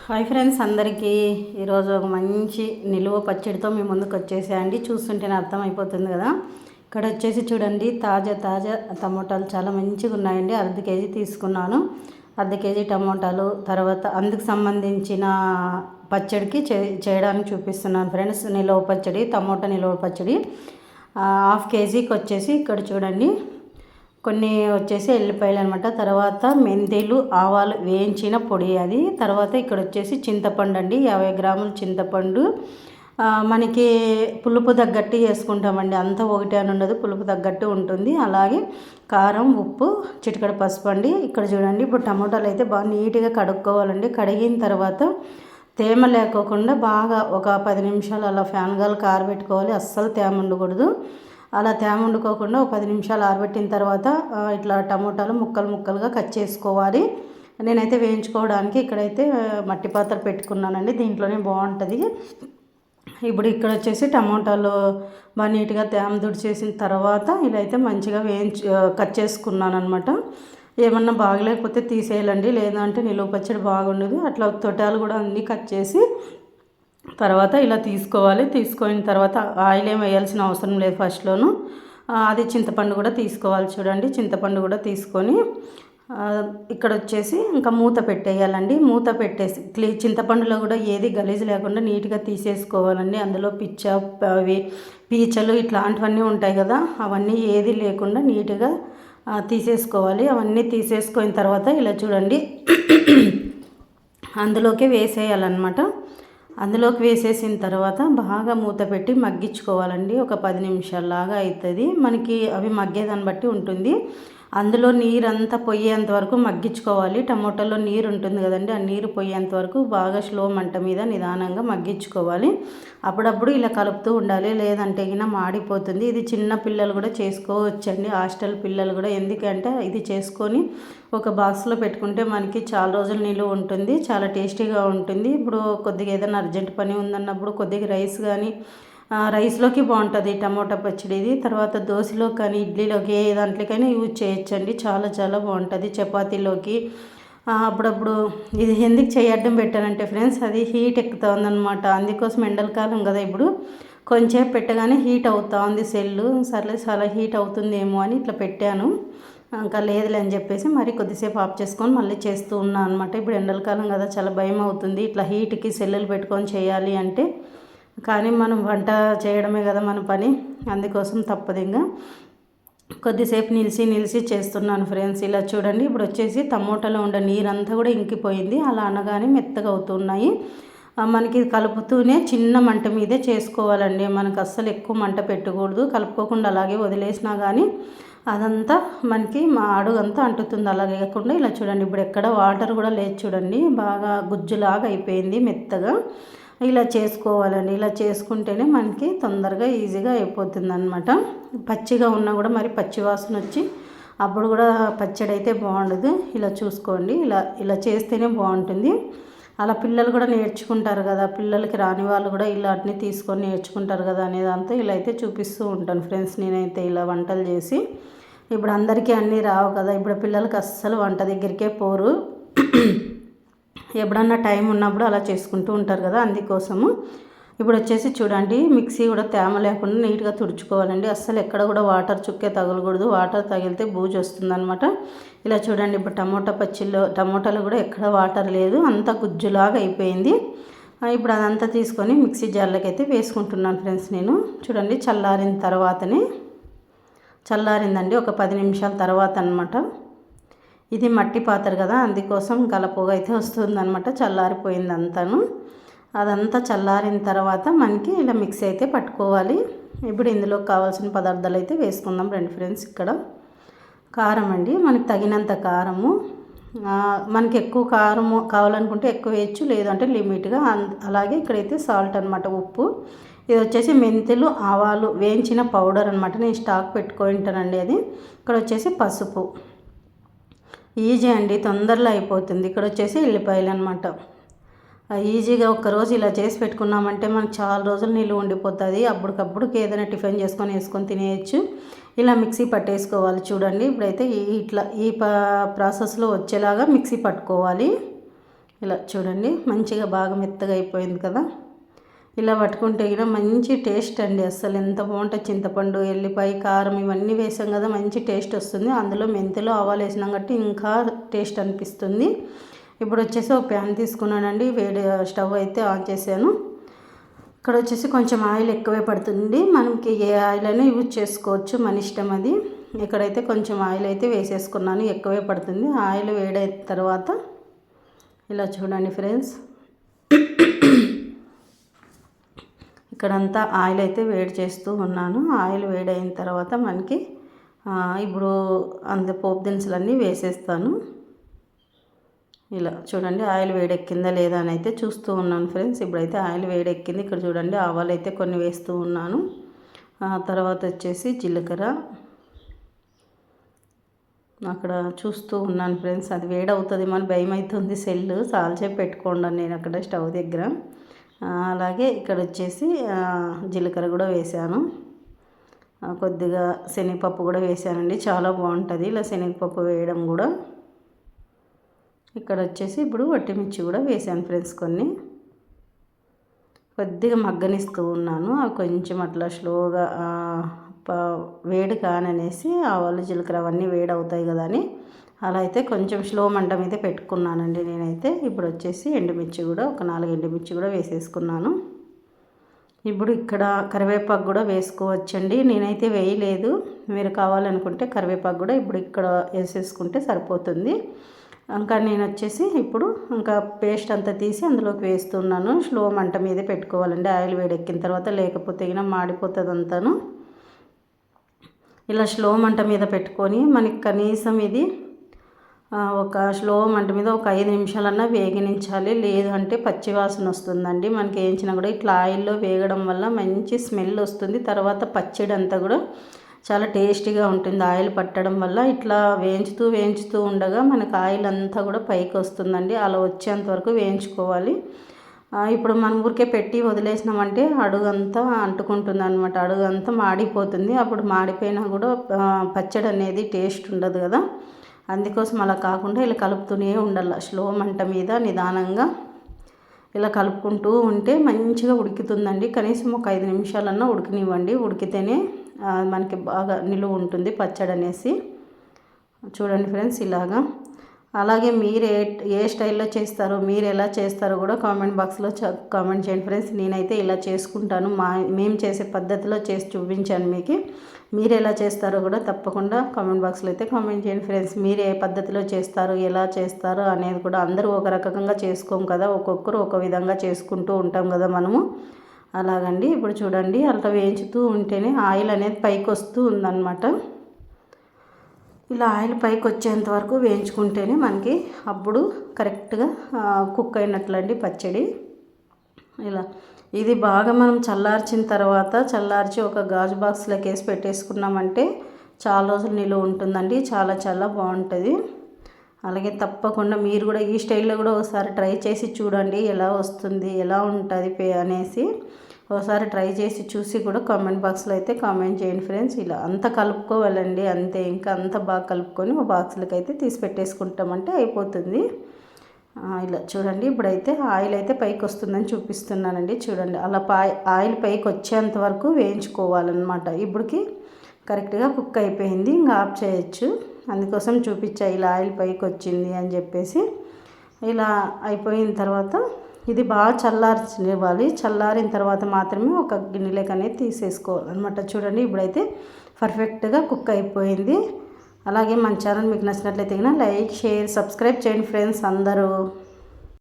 Hi friends అందరికీ ఈరోజు ఒక మంచి నిలువ పచ్చడితో మీ ముందుకు వచ్చేసాయండి. చూస్తుంటేనే అర్థమైపోతుంది కదా. ఇక్కడ వచ్చేసి చూడండి, తాజా తాజా టమోటాలు చాలా మంచిగా ఉన్నాయండి. అర్ధ కేజీ తీసుకున్నాను. అర్ధ కేజీ టమోటాలు, తర్వాత అందుకు సంబంధించిన పచ్చడికి చేయడానికి చూపిస్తున్నాను ఫ్రెండ్స్. నిలువ పచ్చడి, టమోటా నిలువ పచ్చడి హాఫ్ కేజీకి వచ్చేసి ఇక్కడ చూడండి కొన్ని వచ్చేసి ఎల్లిపాయలు అనమాట. తర్వాత మెంతులు, ఆవాలు వేయించిన పొడి అది. తర్వాత ఇక్కడ వచ్చేసి చింతపండు అండి, 50 గ్రాములు చింతపండు. మనకి పులుపు తగ్గట్టు వేసుకుంటామండి, అంతా ఒకటే అని ఉండదు, పులుపు తగ్గట్టు ఉంటుంది. అలాగే కారం, ఉప్పు, చిటికెడు పసుపు అండి. ఇక్కడ చూడండి, ఇప్పుడు టమోటాలు అయితే బాగా నీట్గా కడుక్కోవాలండి. కడిగిన తర్వాత తేమ లేకోకుండా బాగా ఒక 10 నిమిషాలు అలా ఫ్యాన్ గాలి కారబెట్టుకోవాలి. అస్సలు తేమ ఉండకూడదు. అలా తేమ వండుకోకుండా ఒక 10 నిమిషాలు ఆరబెట్టిన తర్వాత ఇట్లా టమోటాలు ముక్కలు ముక్కలుగా కట్ చేసుకోవాలి. నేనైతే వేయించుకోవడానికి ఇక్కడైతే మట్టి పాత్ర పెట్టుకున్నానండి, దీంట్లోనే బాగుంటుంది. ఇప్పుడు ఇక్కడ వచ్చేసి టమోటాలు బాగా నీట్గా తేమ దుడిచేసిన తర్వాత ఇలా అయితే మంచిగా కట్ చేసుకున్నాను అనమాట. ఏమన్నా బాగలేకపోతే తీసేయాలండి, లేదంటే నిలువ పచ్చడి బాగుండదు. అట్లా తొటాలు కూడా అన్నీ కట్ చేసి తర్వాత ఇలా తీసుకోవాలి. తీసుకున్న తర్వాత ఆయిల్ ఏం వేయాల్సిన అవసరం లేదు ఫస్ట్లోను. అది చింతపండు కూడా తీసుకోవాలి. చూడండి, చింతపండు కూడా తీసుకొని ఇక్కడ వచ్చేసి ఇంకా మూత పెట్టేయాలండి. మూత పెట్టేసి చింతపండులో కూడా ఏది గలీజు లేకుండా నీట్గా తీసేసుకోవాలండి. అందులో అవి పీచలు ఇట్లాంటివన్నీ ఉంటాయి కదా, అవన్నీ ఏది లేకుండా నీట్గా తీసేసుకోవాలి. అవన్నీ తీసేసుకున్న తర్వాత ఇలా చూడండి అందులోకి వేసేయాలన్నమాట. అందులోకి వేసేసిన తర్వాత బాగా మూత పెట్టి మగ్గించుకోవాలండి. ఒక 10 నిమిషాల్లాగా అవుతుంది మనకి. అవి మగ్గేదాన్ని బట్టి ఉంటుంది. అందులో నీరంతా పోయేంత వరకు మగ్గించుకోవాలి. టమోటాలో నీరు ఉంటుంది కదండి, ఆ నీరు పోయేంత వరకు బాగా స్లో మంట మీద నిదానంగా మగ్గించుకోవాలి. అప్పుడప్పుడు ఇలా కలుపుతూ ఉండాలి, లేదంటే గిన మాడిపోతుంది. ఇది చిన్న పిల్లలు కూడా చేసుకోవచ్చండి, హాస్టల్ పిల్లలు కూడా. ఎందుకంటే ఇది చేసుకొని ఒక బాక్స్లో పెట్టుకుంటే మనకి చాలా రోజులు నిలువ ఉంటుంది, చాలా టేస్టీగా ఉంటుంది. ఇప్పుడు కొద్దిగా ఏదైనా అర్జెంట్ పని ఉందన్నప్పుడు కొద్దిగా రైస్ కానీ రైస్లోకి బాగుంటుంది టమోటా పచ్చడి ఇది. తర్వాత దోశలో కానీ ఇడ్లీలోకి ఏ దాంట్లోకైనా యూజ్ చేయొచ్చండి, చాలా చాలా బాగుంటుంది. చపాతీలోకి అప్పుడప్పుడు ఇది ఎందుకు చేయడం పెట్టానంటే ఫ్రెండ్స్, అది హీట్ ఎక్కుతుందన్నమాట. అందుకోసం ఎండలకాలం కదా, ఇప్పుడు కొంచెం పెట్టగానే హీట్ అవుతా ఉంది సెల్లు. సర్లే చాలా హీట్ అవుతుందేమో అని ఇట్లా పెట్టాను. ఇంకా లేదులే అని చెప్పేసి మరి కొద్దిసేపు ఆఫ్ చేసుకొని మళ్ళీ చేస్తూ ఉన్నాను అనమాట. ఇప్పుడు ఎండలకాలం కదా, చాలా భయం అవుతుంది ఇట్లా హీట్కి సెల్లులు పెట్టుకొని చేయాలి అంటే. కానీ మనం వంట చేయడమే కదా మన పని, అందుకోసం తప్పదు. ఇంకా కొద్దిసేపు నిలిచి చేస్తున్నాను ఫ్రెండ్స్. ఇలా చూడండి, ఇప్పుడు వచ్చేసి టమోటాలో ఉండే నీరంతా కూడా ఇంకిపోయింది. అలా అనగానే మెత్తగా అవుతున్నాయి. మనకి కలుపుతూనే చిన్న మంట మీదే చేసుకోవాలండి. మనకు అస్సలు ఎక్కువ మంట పెట్టకూడదు. కలుపుకోకుండా అలాగే వదిలేసినా కానీ అదంతా మనకి అడుగంతా అంటుతుంది. అలాగే కాకుండా ఇలా చూడండి, ఇప్పుడు ఎక్కడ వాటర్ కూడా లేదు చూడండి, బాగా గుజ్జులాగా అయిపోయింది మెత్తగా. ఇలా చేసుకోవాలండి. ఇలా చేసుకుంటేనే మనకి తొందరగా ఈజీగా అయిపోతుంది అనమాట. పచ్చిగా ఉన్నా కూడా మరి పచ్చి వాసన వచ్చి అప్పుడు కూడా పచ్చడి అయితే బాగుండదు. ఇలా చూసుకోండి, ఇలా చేస్తేనే బాగుంటుంది. అలా పిల్లలు కూడా నేర్చుకుంటారు కదా, పిల్లలకి రాని వాళ్ళు కూడా ఇలాంటిని తీసుకొని నేర్చుకుంటారు కదా అనేదంతా ఇలా అయితే చూపిస్తూ ఉంటాను ఫ్రెండ్స్. నేనైతే ఇలా వంటలు చేసి, ఇప్పుడు అందరికీ అన్నీ రావు కదా, ఇప్పుడు పిల్లలకి అస్సలు వంట దగ్గరికే పోరు. ఎప్పుడన్నా టైం ఉన్నప్పుడు అలా చేసుకుంటూ ఉంటారు కదా, అందుకోసము. ఇప్పుడు వచ్చేసి చూడండి, మిక్సీ కూడా తేమ లేకుండా నీట్గా తుడుచుకోవాలండి. అస్సలు ఎక్కడ కూడా వాటర్ చుక్కే తగలకూడదు, వాటర్ తగిలితే బూజు వస్తుందన్నమాట. ఇలా చూడండి, ఇప్పుడు టమోటాలు కూడా ఎక్కడ వాటర్ లేదు, అంతా గుజ్జులాగా అయిపోయింది. ఇప్పుడు అదంతా తీసుకొని మిక్సీ జార్లోకి అయితే వేసుకుంటున్నాను ఫ్రెండ్స్. నేను చూడండి చల్లారిందండి ఒక 10 నిమిషాల తర్వాత అనమాట. ఇది మట్టి పాత్ర కదా, అందుకోసం గలపోగా అయితే వస్తుందన్నమాట. చల్లారిపోయింది అంతాను. అదంతా చల్లారిన తర్వాత మనకి ఇలా మిక్సీ అయితే పట్టుకోవాలి. ఇప్పుడు ఇందులో కావాల్సిన పదార్థాలు అయితే వేసుకుందాం రండి ఫ్రెండ్స్. ఇక్కడ కారం అండి, మనకి తగినంత కారము. మనకి ఎక్కువ కారము కావాలనుకుంటే ఎక్కువ వేయచ్చు, లేదంటే లిమిట్గా. అలాగే ఇక్కడైతే సాల్ట్ అనమాట, ఉప్పు. ఇది వచ్చేసి మెంతులు, ఆవాలు వేయించిన పౌడర్ అనమాట, నేను స్టాక్ పెట్టుకుంటానండి అది. ఇక్కడ వచ్చేసి పసుపు. ఈజీ అండి, తొందరలో అయిపోతుంది. ఇక్కడ వచ్చేసి ఎల్లిపాయలు అనమాట. ఈజీగా ఒక్కరోజు ఇలా చేసి పెట్టుకున్నామంటే మనకు చాలా రోజులు నిలువ ఉండిపోతుంది. అప్పటికప్పుడుకి ఏదైనా టిఫిన్ వేసుకొని తినేయచ్చు. ఇలా మిక్సీ పట్టేసుకోవాలి. చూడండి, ఇప్పుడైతే ఈ ప్రాసెస్లో వచ్చేలాగా మిక్సీ పట్టుకోవాలి. ఇలా చూడండి మంచిగా బాగా మెత్తగా అయిపోయింది కదా. ఇలా పట్టుకుంటే కూడా మంచి టేస్ట్ అండి, అసలు ఎంత బాగుంటుంది. చింతపండు, ఎల్లిపాయ, కారం ఇవన్నీ వేసాం కదా, మంచి టేస్ట్ వస్తుంది. అందులో మెంతులు, ఆవాలు వేసినాం కాబట్టి ఇంకా టేస్ట్ అనిపిస్తుంది. ఇప్పుడు వచ్చేసి ఒక ప్యాన్ తీసుకున్నానండి, వేడి స్టవ్ అయితే ఆన్ చేశాను. ఇక్కడ వచ్చేసి కొంచెం ఆయిల్ ఎక్కువే పడుతుంది, మనకి ఏ ఆయిల్ అయినా యూజ్ చేసుకోవచ్చు, మన ఇష్టం అది. ఇక్కడైతే కొంచెం ఆయిల్ అయితే వేసేసుకున్నాను, ఎక్కువే పడుతుంది. ఆయిల్ వేడైన తర్వాత ఇలా చూడండి ఫ్రెండ్స్, ఇక్కడంతా ఆయిల్ అయితే వేడి చేస్తూ ఉన్నాను. ఆయిల్ వేడైన తర్వాత మనకి ఇప్పుడు పోపు దినుసులన్నీ వేసేస్తాను. ఇలా చూడండి ఆయిల్ వేడెక్కిందా లేదా అని అయితే చూస్తూ ఉన్నాను ఫ్రెండ్స్. ఇప్పుడైతే ఆయిల్ వేడెక్కింది. ఇక్కడ చూడండి ఆవాలు అయితే కొన్ని వేస్తూ ఉన్నాను. తర్వాత వచ్చేసి జీలకర్ర అక్కడ చూస్తూ ఉన్నాను ఫ్రెండ్స్. అది వేడవుతుంది, మన భయం అవుతుంది, సెల్లు చాలాసేపు పెట్టుకోండి నేను అక్కడ స్టవ్ దగ్గర. అలాగే ఇక్కడ వచ్చేసి జీలకర్ర కూడా వేసాను, కొద్దిగా శనగపప్పు కూడా వేసానండి, చాలా బాగుంటుంది ఇలా శనగపప్పు వేయడం కూడా. ఇక్కడ వచ్చేసి ఇప్పుడు వట్టిమిర్చి కూడా వేసాను ఫ్రెండ్స్, కొన్ని కొద్దిగా మగ్గనిస్తూ ఉన్నాను. అవి కొంచెం అట్లా స్లోగా వేడి కాననేసి ఆవాలు జీలకర్ర అవన్నీ వేడి అవుతాయి కదా అని అలా అయితే కొంచెం స్లో మంట మీద పెట్టుకున్నానండి నేనైతే. ఇప్పుడు వచ్చేసి ఎండుమిర్చి కూడా ఒక 4 ఎండుమిర్చి కూడా వేసేసుకున్నాను. ఇప్పుడు ఇక్కడ కరివేపాకు కూడా వేసుకోవచ్చండి, నేనైతే వేయలేదు. మీరు కావాలనుకుంటే కరివేపాకు కూడా ఇప్పుడు ఇక్కడ వేసేసుకుంటే సరిపోతుంది. ఇంకా నేను వచ్చేసి ఇప్పుడు ఇంకా పేస్ట్ అంతా తీసి అందులోకి వేస్తున్నాను. స్లో మంట మీదే పెట్టుకోవాలండి ఆయిల్ వేడెక్కిన తర్వాత, లేకపోతే అయినా మాడిపోతుంది అంతాను. ఇలా స్లో మంట మీద పెట్టుకొని మనకి కనీసం ఇది ఒక స్లో మంట మీద ఒక 5 నిమిషాలన్నా వేగనించాలి, లేదంటే పచ్చివాసన వస్తుందండి. మనకి వేయించినా కూడా ఇట్లా ఆయిల్లో వేగడం వల్ల మంచి స్మెల్ వస్తుంది. తర్వాత పచ్చడి అంతా కూడా చాలా టేస్టీగా ఉంటుంది ఆయిల్ పట్టడం వల్ల. ఇట్లా వేయించుతూ ఉండగా మనకు ఆయిల్ అంతా కూడా పైకి వస్తుందండి, అలా వచ్చేంత వరకు వేయించుకోవాలి. ఇప్పుడు మనం ఊరికే పెట్టి వదిలేసినామంటే అడుగంతా అంటుకుంటుంది అనమాట, అడుగంతా మాడిపోతుంది. అప్పుడు మాడిపోయినా కూడా పచ్చడి అనేది టేస్ట్ ఉండదు కదా. అందుకోసం అలా కాకుండా ఇలా కలుపుతూనే ఉండాలి, స్లో మంట మీద నిదానంగా ఇలా కలుపుకుంటూ ఉంటే మంచిగా ఉడుకుతుందండి. కనీసం ఒక 5 నిమిషాలన్నా ఉడికినివ్వండి, ఉడికితేనే మనకి బాగా నిలువ ఉంటుంది పచ్చడి అనేసి. చూడండి ఫ్రెండ్స్ ఇలాగా. అలాగే మీరు ఏ స్టైల్లో చేస్తారో, మీరు ఎలా చేస్తారో కూడా కామెంట్ బాక్స్లో కామెంట్ చేయండి ఫ్రెండ్స్. నేనైతే ఇలా చేసుకుంటాను, మేము చేసే పద్ధతిలో చేసి చూపించాను మీకు. మీరు ఎలా చేస్తారో కూడా తప్పకుండా కామెంట్ బాక్స్లో అయితే కామెంట్ చేయండి ఫ్రెండ్స్. మీరు ఏ పద్ధతిలో చేస్తారు, ఎలా చేస్తారు అనేది కూడా, అందరూ ఒక రకంగా చేసుకోము కదా, ఒక్కొక్కరు ఒక విధంగా చేసుకుంటూ ఉంటాం కదా మనము, అలాగండి. ఇప్పుడు చూడండి అట్లా వేయించుతూ ఉంటేనే ఆయిల్ అనేది పైకి వస్తూ ఉందన్నమాట. ఇలా ఆయిల్ పైకి వచ్చేంత వరకు వేయించుకుంటేనే మనకి అప్పుడు కరెక్ట్గా కుక్ అయినట్లండి పచ్చడి. ఇలా ఇది బాగా మనం చల్లార్చిన తర్వాత, చల్లార్చి ఒక గాజు బాక్స్లోకి వేసి పెట్టేసుకున్నామంటే చాలా రోజులు నిలువ ఉంటుందండి, చాలా చాలా బాగుంటుంది. అలాగే తప్పకుండా మీరు కూడా ఈ స్టైల్లో కూడా ఒకసారి ట్రై చేసి చూడండి, ఎలా వస్తుంది, ఎలా ఉంటుంది అనేసి. ఒకసారి ట్రై చేసి చూసి కూడా కామెంట్ బాక్స్లో అయితే కామెంట్ చేయండి ఫ్రెండ్స్. ఇలా అంతా కలుపుకోవాలండి, అంతే. ఇంకా అంతా బాగా కలుపుకొని ఒక బాక్స్లోకి అయితే తీసి పెట్టేసుకుంటామంటే అయిపోతుంది. ఇలా చూడండి ఇప్పుడైతే ఆయిల్ అయితే పైకి వస్తుందని చూపిస్తున్నానండి. చూడండి అలా ఆయిల్ పైకి వచ్చేంత వరకు వేయించుకోవాలన్నమాట. ఇప్పటికి కరెక్ట్గా కుక్ అయిపోయింది, ఇంకా ఆఫ్ చేయొచ్చు. అందుకోసం చూపించా ఇలా ఆయిల్ పైకి వచ్చింది అని చెప్పేసి. ఇలా అయిపోయిన తర్వాత ఇది బాగా చల్లార్చివ్వాలి. చల్లారిన తర్వాత మాత్రమే ఒక గిన్నెలోకి అనేది తీసేసుకోవాలన్నమాట. చూడండి ఇప్పుడైతే పర్ఫెక్ట్గా కుక్ అయిపోయింది. అలాగే మన ఛానల్ మీకు నచ్చినట్లయితే లైక్, షేర్, సబ్స్క్రైబ్ చేయండి ఫ్రెండ్స్ అందరూ.